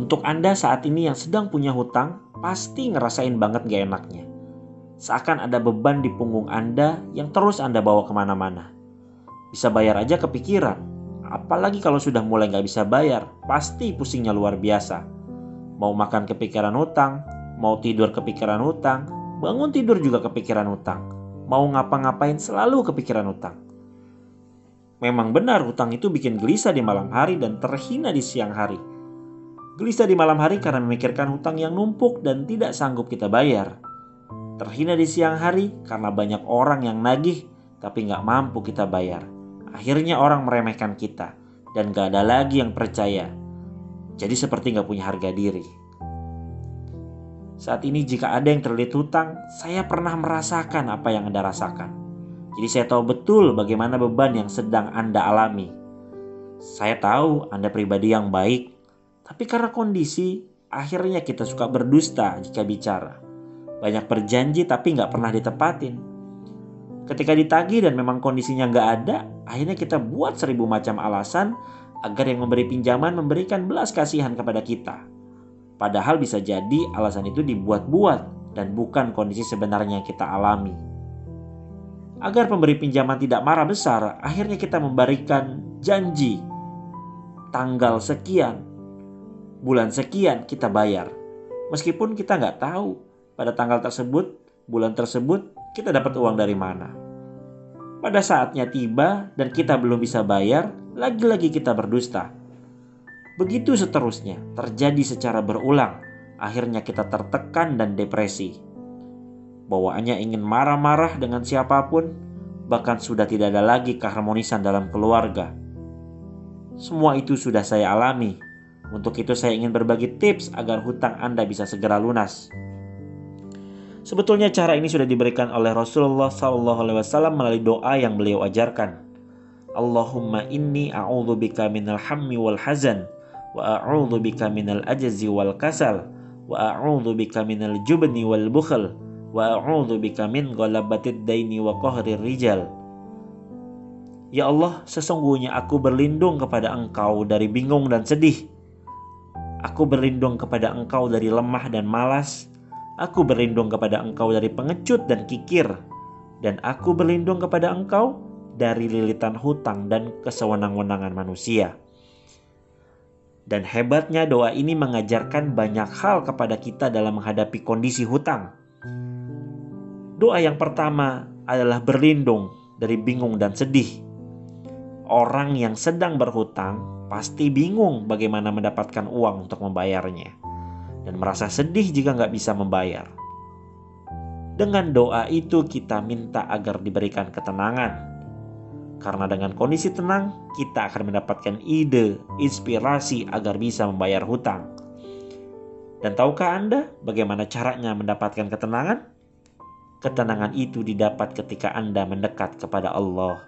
Untuk Anda saat ini yang sedang punya hutang, pasti ngerasain banget gak enaknya. Seakan ada beban di punggung Anda yang terus Anda bawa kemana-mana. Bisa bayar aja kepikiran, apalagi kalau sudah mulai gak bisa bayar, pasti pusingnya luar biasa. Mau makan kepikiran hutang, mau tidur kepikiran hutang, bangun tidur juga kepikiran hutang. Mau ngapa-ngapain selalu kepikiran hutang. Memang benar hutang itu bikin gelisah di malam hari dan terhina di siang hari. Gelisah di malam hari karena memikirkan hutang yang numpuk dan tidak sanggup kita bayar. Terhina di siang hari karena banyak orang yang nagih tapi gak mampu kita bayar. Akhirnya orang meremehkan kita dan gak ada lagi yang percaya. Jadi seperti gak punya harga diri. Saat ini jika ada yang terlilit hutang, saya pernah merasakan apa yang Anda rasakan. Jadi saya tahu betul bagaimana beban yang sedang Anda alami. Saya tahu Anda pribadi yang baik, tapi karena kondisi, akhirnya kita suka berdusta jika bicara. Banyak berjanji tapi gak pernah ditepatin. Ketika ditagih dan memang kondisinya gak ada, akhirnya kita buat 1000 macam alasan agar yang memberi pinjaman memberikan belas kasihan kepada kita. Padahal bisa jadi alasan itu dibuat-buat dan bukan kondisi sebenarnya yang kita alami. Agar pemberi pinjaman tidak marah besar, akhirnya kita memberikan janji. Tanggal sekian, bulan sekian kita bayar. Meskipun kita nggak tahu pada tanggal tersebut, bulan tersebut kita dapat uang dari mana. Pada saatnya tiba dan kita belum bisa bayar, lagi-lagi kita berdusta. Begitu seterusnya, terjadi secara berulang. Akhirnya kita tertekan dan depresi. Bawaannya ingin marah-marah dengan siapapun, bahkan sudah tidak ada lagi keharmonisan dalam keluarga. Semua itu sudah saya alami. Untuk itu saya ingin berbagi tips agar hutang Anda bisa segera lunas. Sebetulnya cara ini sudah diberikan oleh Rasulullah SAW melalui doa yang beliau ajarkan. Allahumma inni a'udzubika minal hammi wal hazan, wa a'udzubika minal ajzi wal kasal, wa a'udzubika minal jubni wal bukhl, wa a'udzubika min ghalabatid daini wa qahrir rijal. Ya Allah, sesungguhnya aku berlindung kepada Engkau dari bingung dan sedih. Aku berlindung kepada Engkau dari lemah dan malas. Aku berlindung kepada Engkau dari pengecut dan kikir. Dan aku berlindung kepada Engkau dari lilitan hutang dan kesewenang-wenangan manusia. Dan hebatnya doa ini mengajarkan banyak hal kepada kita dalam menghadapi kondisi hutang. Doa yang pertama adalah berlindung dari bingung dan sedih. Orang yang sedang berhutang pasti bingung bagaimana mendapatkan uang untuk membayarnya, dan merasa sedih jika nggak bisa membayar. Dengan doa itu kita minta agar diberikan ketenangan. Karena dengan kondisi tenang, kita akan mendapatkan ide, inspirasi agar bisa membayar hutang. Dan tahukah Anda bagaimana caranya mendapatkan ketenangan? Ketenangan itu didapat ketika Anda mendekat kepada Allah.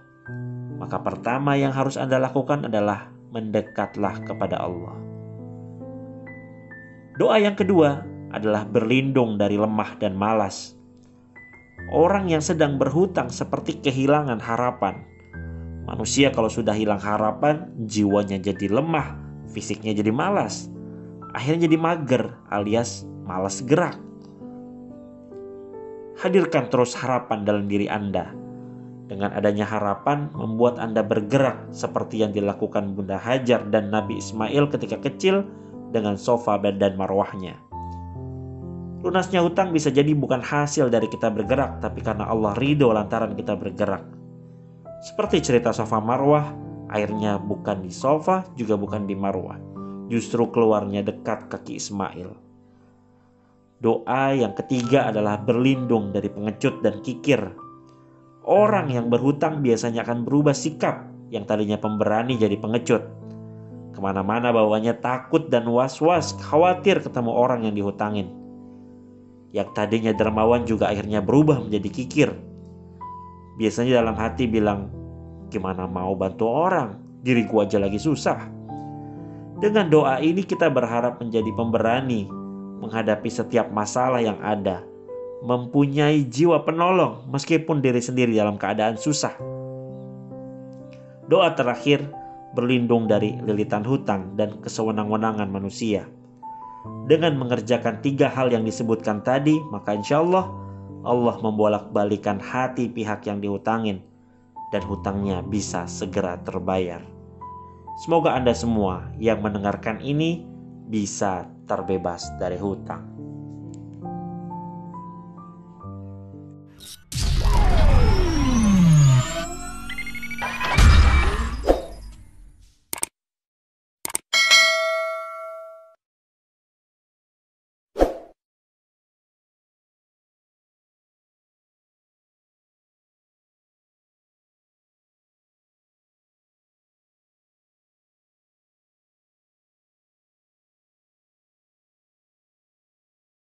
Maka pertama yang harus Anda lakukan adalah mendekatlah kepada Allah. Doa yang kedua adalah berlindung dari lemah dan malas. Orang yang sedang berhutang seperti kehilangan harapan. Manusia kalau sudah hilang harapan, jiwanya jadi lemah, fisiknya jadi malas. Akhirnya jadi mager alias malas gerak. Hadirkan terus harapan dalam diri Anda. Dengan adanya harapan membuat Anda bergerak seperti yang dilakukan Bunda Hajar dan Nabi Ismail ketika kecil dengan sofa dan marwahnya. Lunasnya hutang bisa jadi bukan hasil dari kita bergerak, tapi karena Allah ridho lantaran kita bergerak. Seperti cerita sofa marwah, airnya bukan di sofa juga bukan di marwah. Justru keluarnya dekat kaki Ismail. Doa yang ketiga adalah berlindung dari pengecut dan kikir. Orang yang berhutang biasanya akan berubah sikap, yang tadinya pemberani jadi pengecut. Kemana-mana bawanya takut dan was-was, khawatir ketemu orang yang dihutangin. Yang tadinya dermawan juga akhirnya berubah menjadi kikir. Biasanya dalam hati bilang, gimana mau bantu orang, diriku aja lagi susah. Dengan doa ini kita berharap menjadi pemberani, menghadapi setiap masalah yang ada. Mempunyai jiwa penolong meskipun diri sendiri dalam keadaan susah. Doa terakhir, berlindung dari lilitan hutang dan kesewenang-wenangan manusia. Dengan mengerjakan 3 hal yang disebutkan tadi, maka insya Allah membolak-balikan hati pihak yang dihutangin dan hutangnya bisa segera terbayar. Semoga Anda semua yang mendengarkan ini bisa terbebas dari hutang.